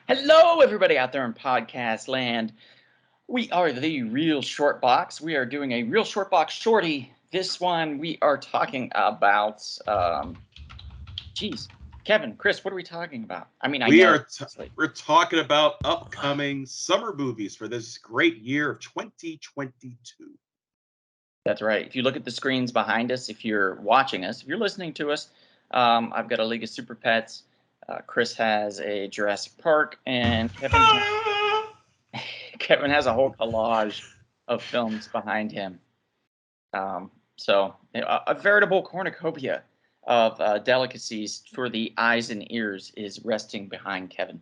Hello, everybody out there in podcast land. We are the Real Short Box. We are doing a Real Short Box Shorty. This one we are talking about. Kevin, Chris, what are we talking about? I mean, we're talking about upcoming summer movies for this great year of 2022. That's right. If you look at the screens behind us, if you're watching us, if you're listening to us, I've got a League of Super Pets. Chris has a Jurassic Park, and Kevin has a whole collage of films behind him. So a veritable cornucopia of delicacies for the eyes and ears is resting behind Kevin.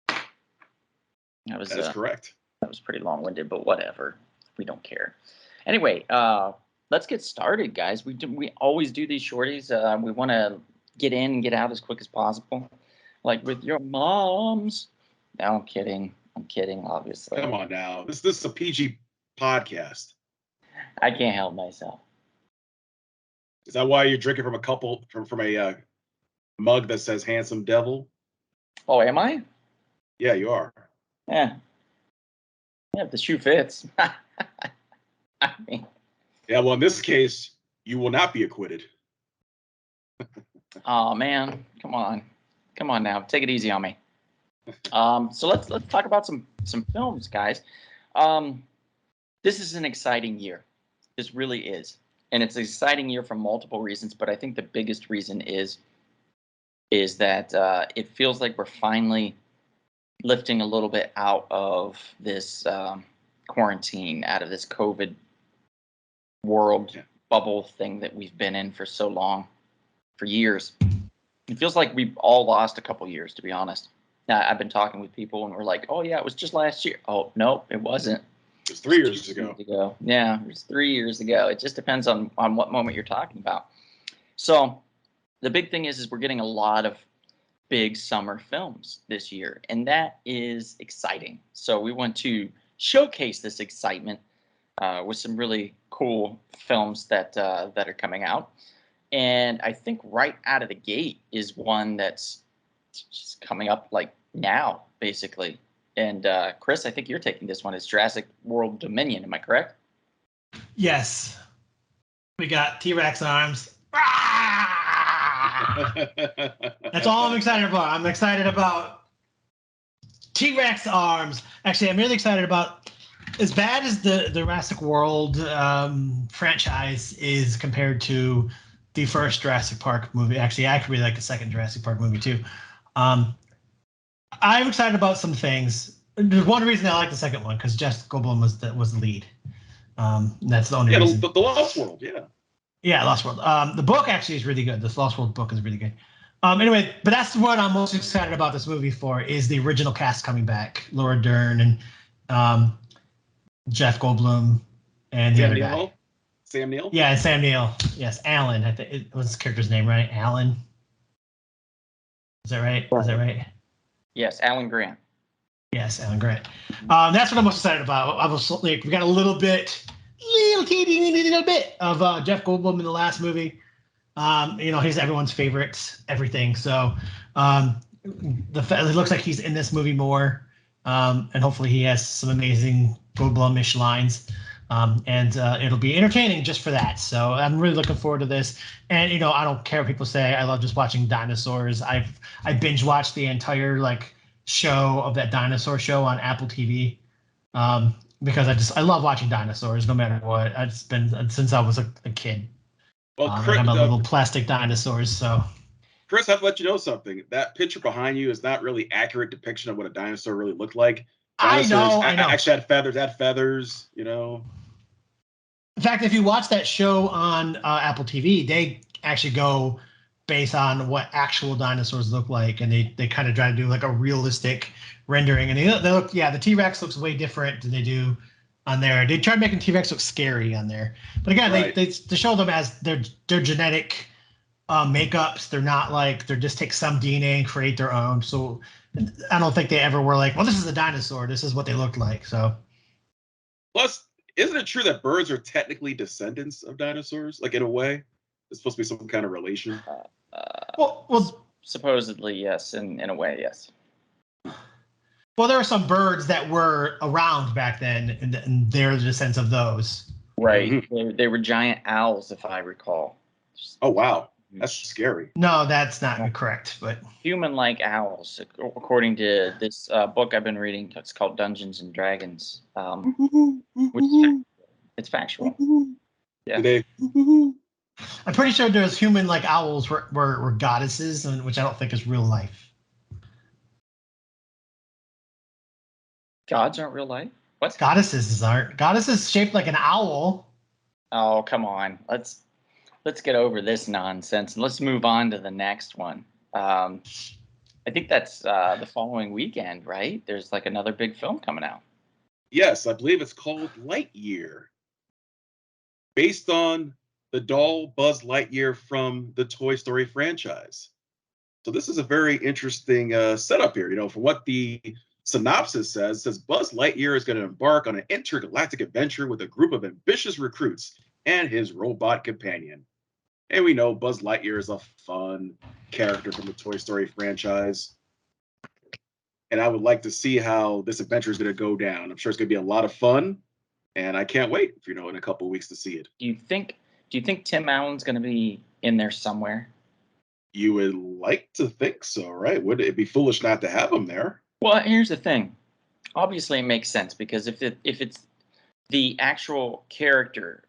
That is correct. That was pretty long-winded, but whatever. We don't care. Anyway, let's get started, guys. We always do these shorties. We want to get in and get out as quick as possible, like with your moms. No, I'm kidding. Obviously. Come on now. This is a PG podcast. I can't help myself. Is that why you're drinking from a mug that says "Handsome Devil"? Oh, am I? Yeah, you are. Yeah. Yeah, if the shoe fits. I mean. Yeah, well, in this case, you will not be acquitted. Oh man, come on now, take it easy on me. So let's talk about some films, guys. This is an exciting year. This really is, and it's an exciting year for multiple reasons. But I think the biggest reason is that it feels like we're finally lifting a little bit out of this quarantine, out of this COVID world bubble thing that we've been in for so long, for years. It feels like we've all lost a couple years, to be honest. Now, I've been talking with people and we're like, oh yeah, it was just last year. Oh, no, it wasn't. It was 3 years ago. Yeah, it was 3 years ago. It just depends on what moment you're talking about. So the big thing is we're getting a lot of big summer films this year, and that is exciting. So we want to showcase this excitement with some really cool films that are coming out. And I think right out of the gate is one that's just coming up like now, basically. And Chris, I think you're taking this one. It's Jurassic World Dominion. Am I correct? Yes. We got TRex Arms. That's all I'm excited about. I'm excited about TRex Arms. Actually, I'm really excited about, as bad as the Jurassic World franchise is compared to the first Jurassic Park movie. Actually, I could really like the second Jurassic Park movie too. I'm excited about some things. There's one reason I like the second one, because Jeff Goldblum was the lead. That's the only reason. The Lost World, yeah. Yeah, Lost World. The book actually is really good. This Lost World book is really good. Anyway, but that's what I'm most excited about this movie for, is the original cast coming back. Laura Dern and Jeff Goldblum and the other guy. Sam Neill? Yeah, Sam Neill. Yes, Alan. I think it was his character's name, right? Alan. Is that right? Is that right? Yes, Alan Grant. Yes, Alan Grant. That's what I'm most excited about. I was like, we got a little bit of Jeff Goldblum in the last movie. He's everyone's favorite, everything. So it looks like he's in this movie more, and hopefully he has some amazing Goldblum-ish lines. And it'll be entertaining just for that. So I'm really looking forward to this. And I don't care what people say. I love just watching dinosaurs. I binge watched the entire show of that dinosaur show on Apple TV, because I love watching dinosaurs no matter what. It's been since I was a kid. Well, Chris, I'm a little plastic dinosaurs. So Chris, I have to let you know something. That picture behind you is not really accurate depiction of what a dinosaur really looked like. Dinosaurs I know. Actually had feathers. In fact, if you watch that show on Apple TV, they actually go based on what actual dinosaurs look like, and they kind of try to do like a realistic rendering. And they look, the T-Rex looks way different than they do on there. They tried making T-Rex look scary on there, but again, right. they show them as their genetic makeups. They're not like they just take some DNA and create their own. So I don't think they ever were like, well, this is a dinosaur. This is what they look like. So plus, isn't it true that birds are technically descendants of dinosaurs? Like in a way, it's supposed to be some kind of relation. Well, supposedly yes, in a way, yes. Well, there are some birds that were around back then, and they're the descendants of those. Right. They were giant owls, if I recall. Oh wow, that's scary. No, that's not correct. But human-like owls, according to this book I've been reading. It's called Dungeons and Dragons, which it's factual. Yeah. They, I'm pretty sure those human-like owls were goddesses, which I don't think is real life. Gods aren't real life? What? Goddesses aren't. Goddesses shaped like an owl. Oh, come on. Let's get over this nonsense and let's move on to the next one. I think that's the following weekend, right? There's like another big film coming out. yes, I believe it's called Lightyear, based on the doll Buzz Lightyear from the Toy Story franchise. So this is a very interesting setup here. You know, from what the synopsis says Buzz Lightyear is going to embark on an intergalactic adventure with a group of ambitious recruits and his robot companion. And we know Buzz Lightyear is a fun character from the Toy Story franchise. And I would like to see how this adventure is going to go down. I'm sure it's going to be a lot of fun, and I can't wait, in a couple of weeks to see it. Do you think Tim Allen's going to be in there somewhere? You would like to think so, right? Would it be foolish not to have him there? Well, here's the thing. Obviously, it makes sense because if it's the actual character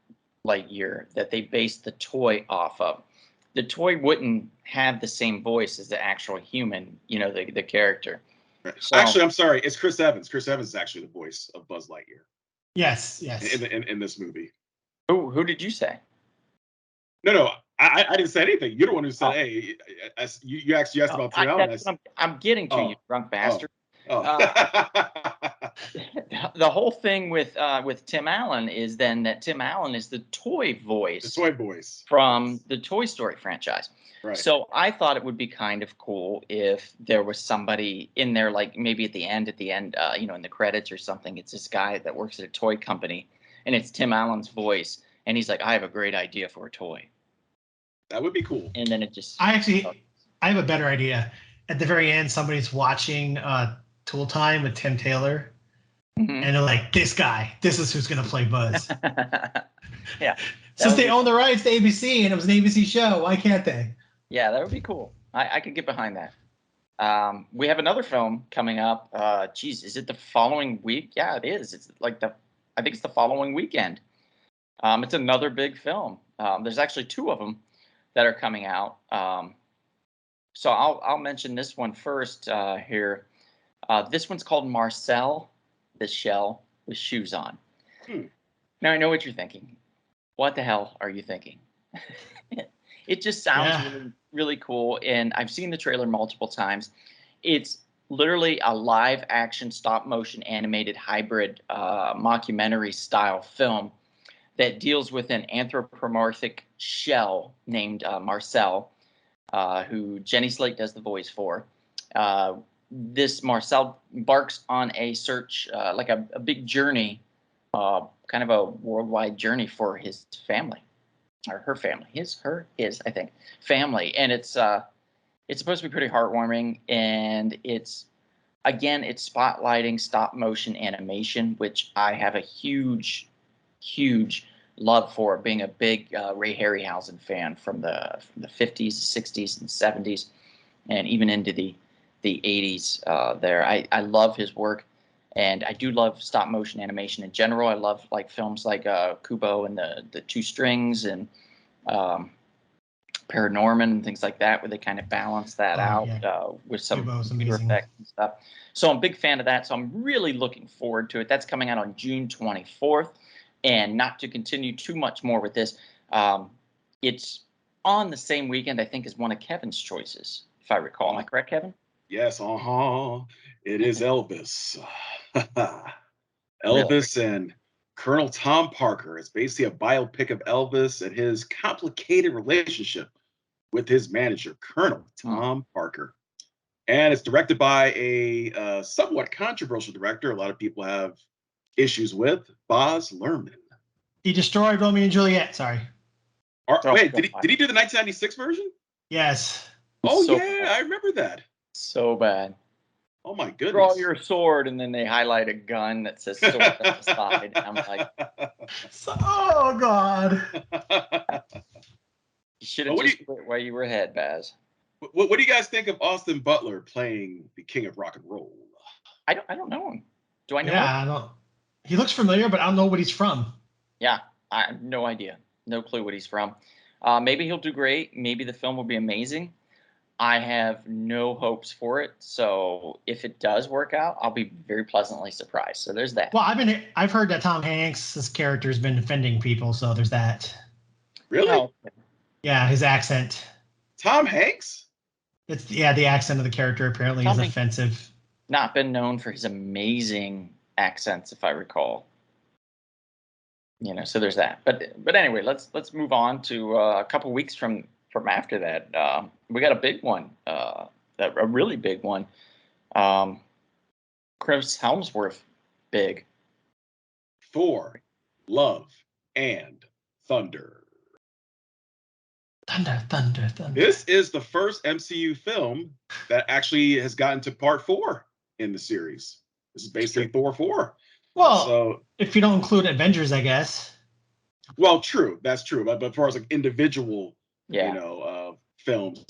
Lightyear that they based the toy off of, the toy wouldn't have the same voice as the actual human, the character. Right. So, actually, I'm sorry. It's Chris Evans. Chris Evans is actually the voice of Buzz Lightyear. Yes. In this movie. Who did you say? No, I didn't say anything. You're the one who said, "Hey," you asked about Tim Allen. I'm getting to you, drunk bastard. Oh. The whole thing with Tim Allen is then that Tim Allen is the toy voice. The toy voice from the Toy Story franchise. Right. So I thought it would be kind of cool if there was somebody in there, like maybe at the end, in the credits or something. It's this guy that works at a toy company, and it's Tim Allen's voice, and he's like, "I have a great idea for a toy." That would be cool. And then it just. I have a better idea. At the very end, somebody's watching Tool Time with Tim Taylor, and they're like, "This is who's going to play Buzz." Yeah. Since they own the rights to ABC and it was an ABC show, why can't they? Yeah, that would be cool. I could get behind that. We have another film coming up. Is it the following week? Yeah, it is. It's like I think it's the following weekend. It's another big film. There's actually two of them that are coming out. So I'll mention this one first here. This one's called Marcel, the Shell with Shoes On. Now I know what you're thinking. What the hell are you thinking? It just sounds really, really cool, and I've seen the trailer multiple times. It's literally a live action stop motion animated hybrid mockumentary style film that deals with an anthropomorphic shell named Marcel, who Jenny Slate does the voice for. This Marcel embarks on a search, like a big journey, kind of a worldwide journey for his family, or her family, his, I think, family. And it's supposed to be pretty heartwarming, and it's spotlighting stop motion animation, which I have a huge love for, being a big Ray Harryhausen fan from the 50s, 60s, and 70s, and even into the 80s. There, I love his work, and I do love stop motion animation in general. I love like films like Kubo and the Two Strings and Paranorman and things like that, where they kind of balance that out with some computer effects and stuff. So I'm a big fan of that. So I'm really looking forward to it. That's coming out on June 24th. And not to continue too much more with this, it's on the same weekend, I think, as one of Kevin's choices, if I recall. Am I correct, Kevin? Yes, it is Elvis. Elvis Really? And Colonel Tom Parker. It's basically a biopic of Elvis and his complicated relationship with his manager, Colonel Tom Parker. And it's directed by a somewhat controversial director. A lot of people have issues with Baz Luhrmann. He destroyed Romeo and Juliet. Sorry. Wait, did he do the 1996 version? Yes. Oh So yeah, I remember that. So bad. Oh my Draw goodness. your sword, and then they highlight a gun that says sword on the side. I'm like, Oh God. you should Well, have just quit while you were ahead, Baz. what do you guys think of Austin Butler playing the King of Rock and Roll? I don't know him. Do I know him? Yeah, I don't. He looks familiar, but I don't know what he's from. Yeah, I have no idea. No clue what he's from. Maybe he'll do great. Maybe the film will be amazing. I have no hopes for it. So if it does work out, I'll be very pleasantly surprised. So there's that. Well, I've heard that Tom Hanks' character has been offending people, so there's that. Really? Oh, Yeah, his accent. Tom Hanks? The accent of the character apparently Tom is Hanks. offensive. Not been known for his amazing accents, if I recall. So there's that. But anyway, let's move on to a couple weeks from after that. We got a big one, a really big one. Chris Helmsworth, big. Thor, Love, and Thunder. Thunder. This is the first MCU film that actually has gotten to part 4 in the series. This is basically Thor 4. Well, so if you don't include Avengers, I guess. Well, true. That's true. But as far as like individual, Yeah. films,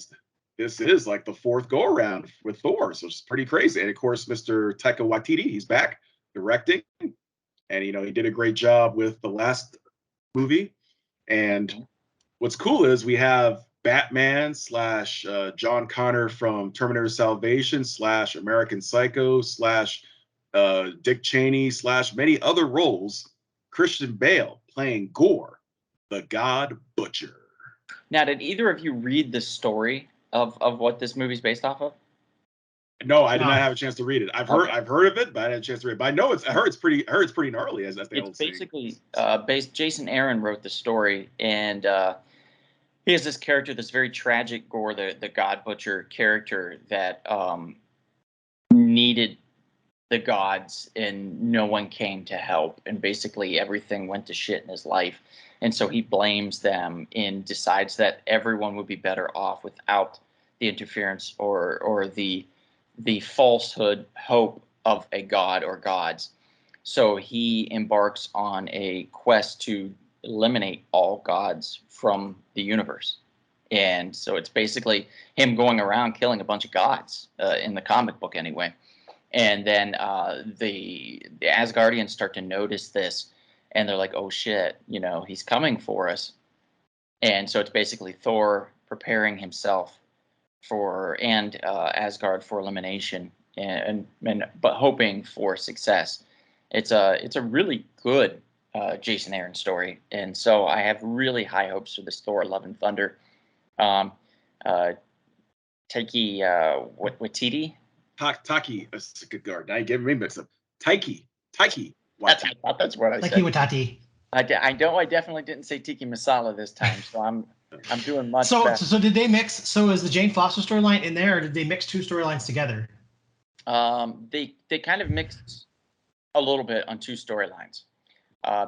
this is like the 4th go around with Thor. So it's pretty crazy. And of course, Mr. Taika Waititi, he's back directing, and he did a great job with the last movie. And what's cool is we have Batman / John Connor from Terminator Salvation / American Psycho / Dick Cheney / many other roles. Christian Bale playing Gore, the God Butcher. Now, did either of you read the story of what this movie's based off of? No, I did not have a chance to read it. I've heard of it, but I didn't have a chance to read it. But I heard it's pretty gnarly, as they It's basically based. Jason Aaron wrote the story, and he has this character, this very tragic Gore, the God Butcher character that needed the gods, and no one came to help, and basically everything went to shit in his life, and so he blames them and decides that everyone would be better off without the interference or the falsehood hope of a god or gods. So he embarks on a quest to eliminate all gods from the universe. And so it's basically him going around killing a bunch of gods in the comic book anyway. And then the Asgardians start to notice this, and they're like, oh shit, he's coming for us. And so it's basically Thor preparing himself for Asgard for elimination, but hoping for success. It's a really good Jason Aaron story, and so I have really high hopes for this Thor: Love and Thunder. Taiki Waititi. Taki, that's a good guard. Now you get me mixed up. Taiki. That's what I said. Taiki Waititi. I know I definitely didn't say Tiki Masala this time, so I'm doing much better. So did they mix? So is the Jane Foster storyline in there, or did they mix 2 storylines together? They kind of mixed a little bit on 2 storylines,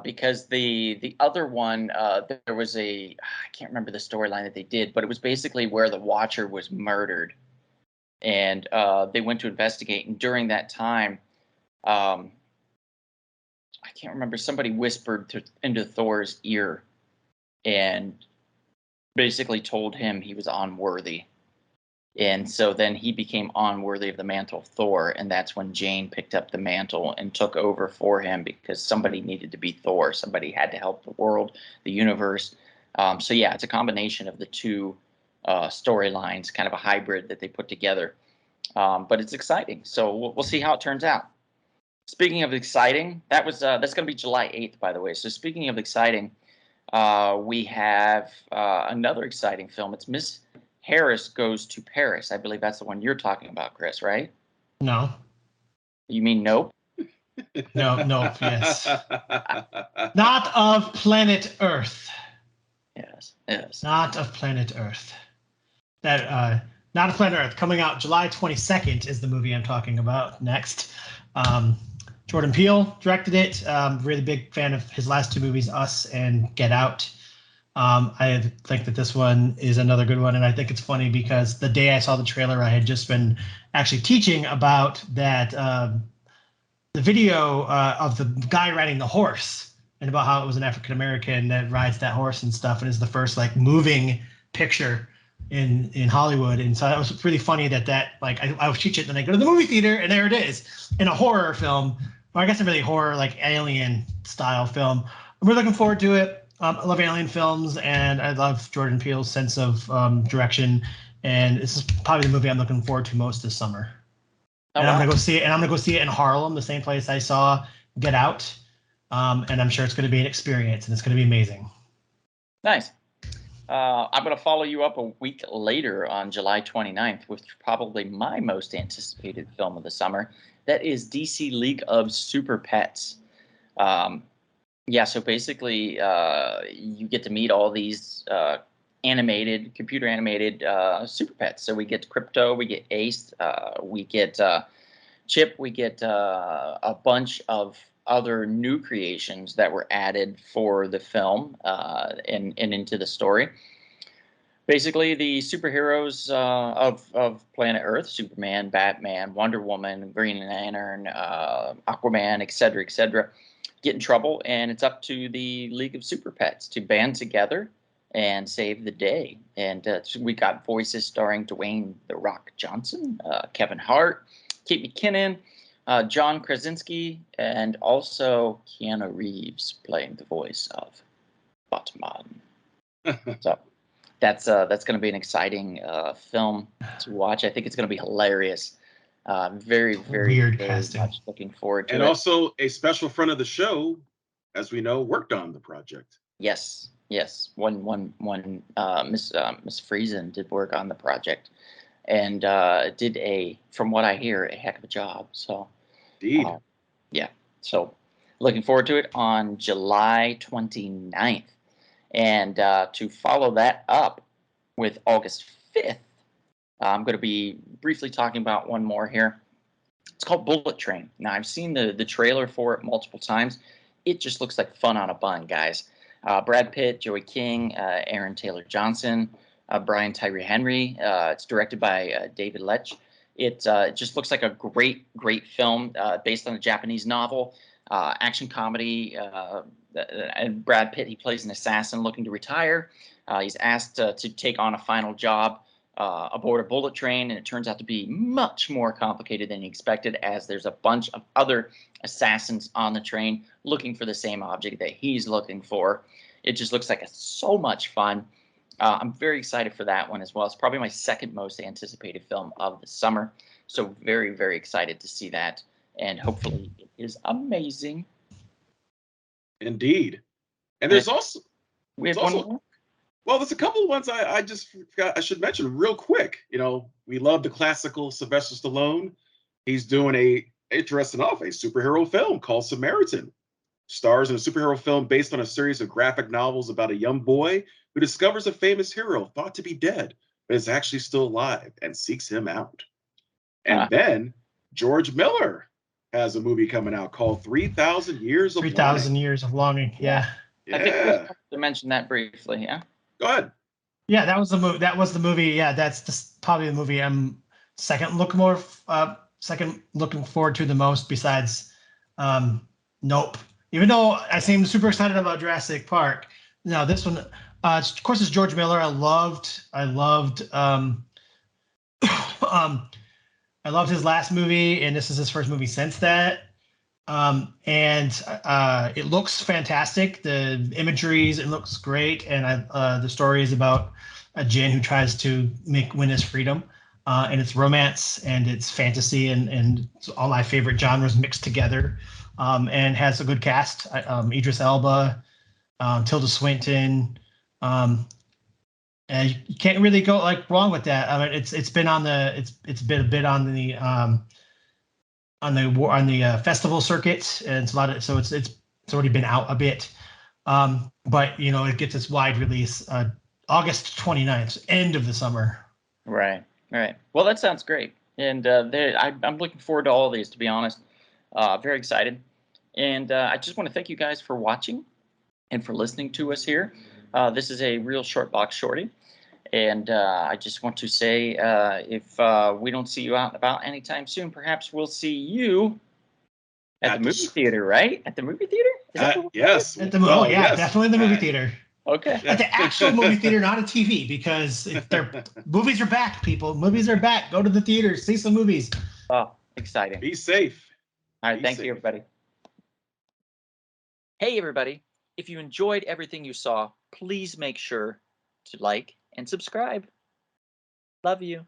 because the other one, there was I can't remember the storyline that they did, but it was basically where the Watcher was murdered, and they went to investigate, and during that time, I can't remember, somebody whispered into Thor's ear and basically told him he was unworthy. And so then he became unworthy of the mantle of Thor, and that's when Jane picked up the mantle and took over for him, because somebody needed to be Thor. Somebody had to help the world, the universe. So yeah, it's a combination of the 2 storylines, kind of a hybrid that they put together. But it's exciting. So we'll see how it turns out. Speaking of exciting, that's going to be July 8th, by the way. So speaking of exciting, we have another exciting film. It's Miss Harris Goes to Paris. I believe that's the one you're talking about, Chris, right? No. You mean Nope? No, yes. Not of planet Earth. Yes. Not of planet Earth. Not of planet Earth. Coming out July 22nd is the movie I'm talking about next. Jordan Peele directed it. Really big fan of his last 2 movies, Us and Get Out. I think that this one is another good one, and I think it's funny because the day I saw the trailer, I had just been actually teaching about that the video of the guy riding the horse and about how it was an African American that rides that horse and stuff, and is the first like moving picture in Hollywood. And so that was really funny that like I was teaching it, and then I go to the movie theater, and there it is in a horror film. Or I guess a really horror, like alien style film. I'm really looking forward to it. I love alien films, and I love Jordan Peele's sense of direction. And this is probably the movie I'm looking forward to most this summer. Oh, and wow. I'm gonna go see it in Harlem, the same place I saw Get Out. And I'm sure it's going to be an experience, and it's going to be amazing. Nice. I'm going to follow you up a week later on July 29th with probably my most anticipated film of the summer. That is DC League of Super Pets. Yeah, so basically you get to meet all these computer animated super pets. So we get Crypto, we get Ace, we get Chip, we get a bunch of other new creations that were added for the film and into the story. Basically, the superheroes of planet Earth, Superman, Batman, Wonder Woman, Green Lantern, Aquaman, etc., get in trouble, and it's up to the League of Super Pets to band together and save the day. And so we got voices starring Dwayne "The Rock" Johnson, Kevin Hart, Kate McKinnon, John Krasinski, and also Keanu Reeves playing the voice of Batman. So that's going to be an exciting film to watch. I think it's going to be hilarious. Very Weird casting. much looking forward to and it. And also a special friend of the show, as we know, worked on the project. Yes. One Miss Friesen did work on the project, and did from what I hear, a heck of a job. So, Indeed. Yeah. So, looking forward to it on July 29th, and to follow that up with August 5th, I'm going to be briefly talking about one more here. It's called Bullet Train. Now, I've seen the trailer for it multiple times. It just looks like fun on a bun, guys. Brad Pitt, Joey King, Aaron Taylor Johnson, Brian Tyree Henry. It's directed by David Lech. It just looks like a great film based on a Japanese novel, action comedy. And Brad Pitt, he plays an assassin looking to retire. He's asked to take on a final job aboard a bullet train, and it turns out to be much more complicated than he expected, as there's a bunch of other assassins on the train looking for the same object that he's looking for. It just looks like it's so much fun. I'm very excited for that one as well. It's probably my second most anticipated film of the summer, so very, very excited to see that, and hopefully it is amazing. Indeed. And there's also we have one more. Well, there's a couple of ones I just forgot I should mention real quick. You know, we love the classical Sylvester Stallone. He's doing a superhero film called Samaritan. Stars in a superhero film based on a series of graphic novels about a young boy who discovers a famous hero thought to be dead, but is actually still alive and seeks him out. And then George Miller has a movie coming out called 3,000 Years of Longing. 3,000 Years of Longing. Yeah. I think we have to mention that briefly. Yeah. Go ahead. Yeah, that was the movie. Yeah, that's probably the movie I'm second looking forward to the most, besides Nope. Even though I seem super excited about Jurassic Park, no, this one, of course, it's George Miller. I loved I loved his last movie, and this is his first movie since that. And it looks fantastic. The imageries, it looks great, and the story is about a djinn who tries to win his freedom. And it's romance and it's fantasy and it's all my favorite genres mixed together. And has a good cast. Idris Elba, Tilda Swinton, and you can't really go wrong with that. I mean, it's been on the it's been a bit on the festival circuit, and it's it's already been out a bit. But it gets its wide release August 29th, end of the summer. Right. Well, that sounds great, and I'm looking forward to all of these, to be honest. Very excited, and I just want to thank you guys for watching and for listening to us here. This is a real short box shorty. And I just want to say, if we don't see you out and about anytime soon, perhaps we'll see you at the movie theater, right? At the movie theater? Is that the one? Yes. At the Well, yeah, yes. definitely the movie theater. Okay. At the actual movie theater, not a TV, because if movies are back, people. Movies are back. Go to the theaters, see some movies. Oh, exciting. Be safe. All right, thank you, everybody. Hey, everybody. If you enjoyed everything you saw, please make sure to like and subscribe. Love you.